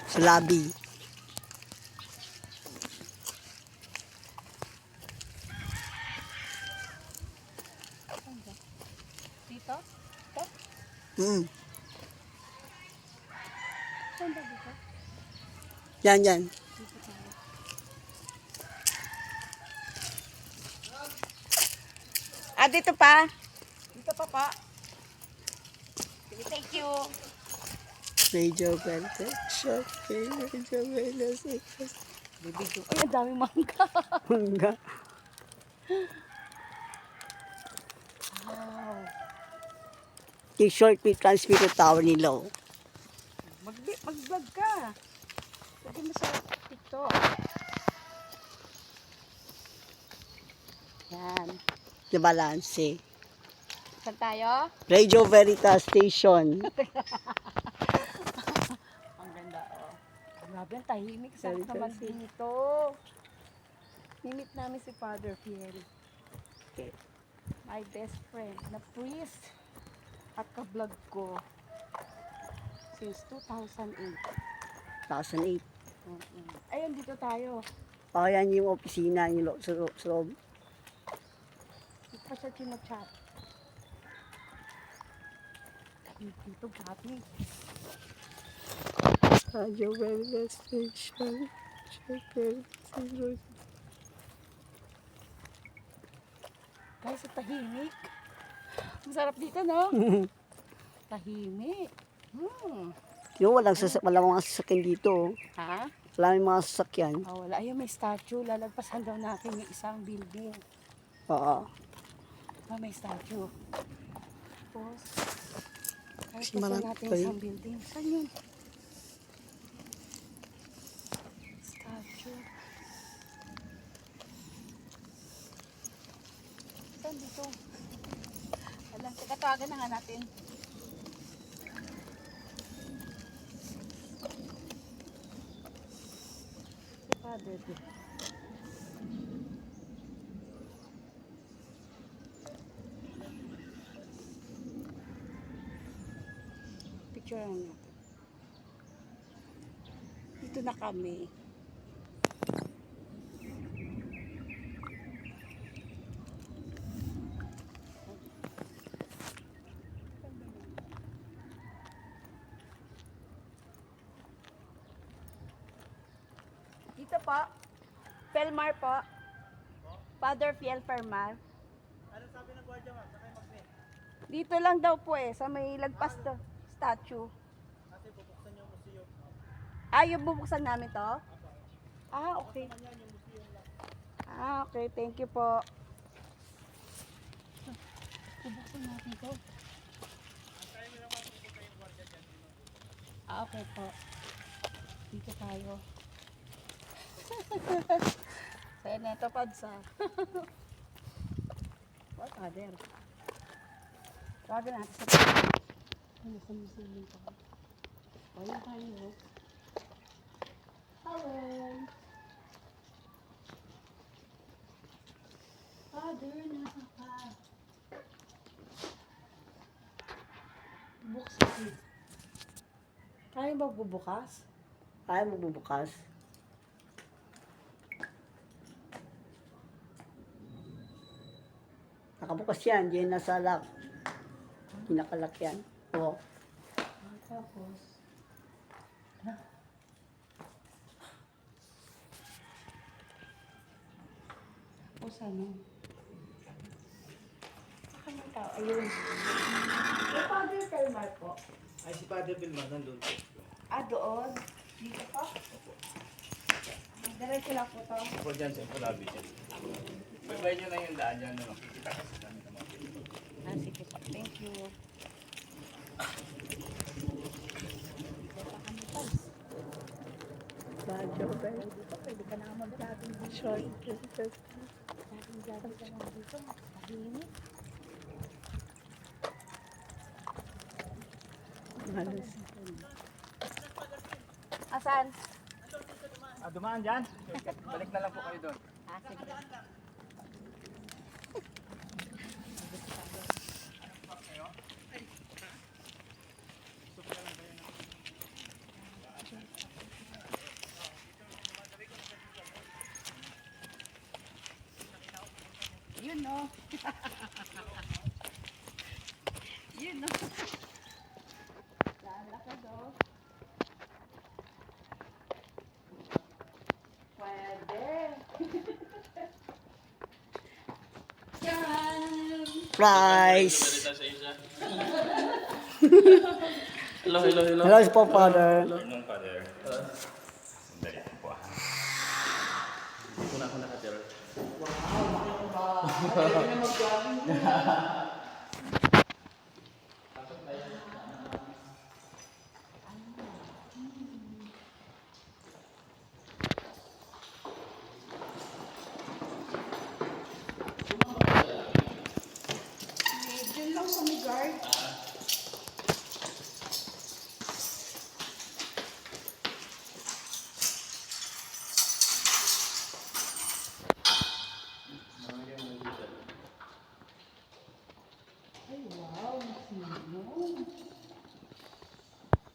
Sa lobby. Dito? Ito? Hmm. Saan ba dito? Yan, yan. Dito tayo. Dito pa? Dito pa pa. Sige, thank you. Radio Protection. Radio Protection. Bibigyo. Ay, ang daming mangga. Mangga. Wow. T-shirt with transmitter tower nila. Oh. Mag-vlog ka. Lagyan mo sa TikTok. Yan. The balance. Saan tayo? Radio Veritas Station. Ang ganda, oh. Grabe, ang tahimik. Sarap Very naman tasty. din ito. Nimit namin si Father Fiel. Okay. My best friend na priest at ka-vlog ko since 2008. 2008. Ayun, dito tayo. Oh, yan yung opisina yung sa loob. Dito pa siya chinachat. Dito, gabi. Radio Veritas Station. Guys, ang tahimik. Ang sarap dito, no? Tahimik. Yung walang mga sasakyan dito. Oh. Ha? Wala yung mga sasakyan. Wala. Ayun, may statue. Lalagpasan daw natin yung isang building. Oo. May statue. Tapos, Kasi lalagpasan marami natin pa yung yun. isang building. Saan yun? Statue. Saan dito? Alam, tawagan na nga natin. Si Father dito. Picture natin. Dito na kami. Dito po. Felmar po. Father Fiel Felmar. Ano sabi ng gwardiya, ma'am? Sakay magnet. Dito lang daw po sa may lagpas to statue. Kasi bubuksan yung museum. Yung bubuksan namin to? Okay. Yan yung museum lang. Okay. Thank you po. Bubuksan natin to. Ang kaya nila mapupunta yung gwardiya dyan. Okay po. Dito tayo. Sa neto padsa. What other? Tawagan natin sa ano sa museum pa. Wala tayo. Hello. Father, nasa ka? Buksan. Kaya magbubukas? Kaya magbubukas. Nakabukas yan. Diyan nasa lock. Pinakalak yan. Oo. Tapos, ano? Saan ang tao? Ayun. Yung Father Felmar po. Ay, si Father Vilma nandun. Doon. Dito po. Diretso lang po to. Ako dyan sa Palabi dyan. Babay nyo na yung daan dyan. Makikita kasi kami naman. Sige po. Thank you. Radio Veritas. Pwede ka na mag-vlogging dito. Short. Vlogging ka na dito. Tahimik. Halos. Asan? Dumaan dyan. Balik na lang po kayo doon. Sige. Yun o. Yun o. Lalakad o. Pwede. Yan. Price. Salita sa isa. Hello, hello, hello. Hello po, Father. Anong father? Sandali po ah. Hindi ko na ako nakatira. Diyan lang kami guard. Ay, wow. Sino?